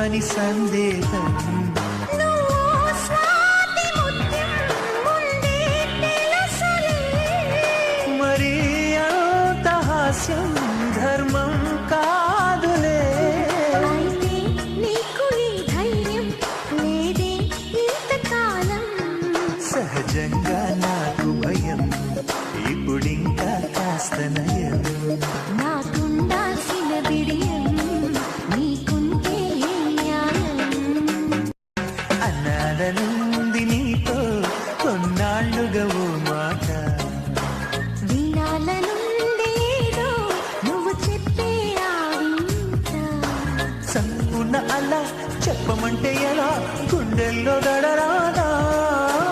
అని సందేహం. మరి అంత హాస్యం ధర్మం కాదులే. సహజంగా నాకు భయం, ఇప్పుడింకా కాస్త నయం.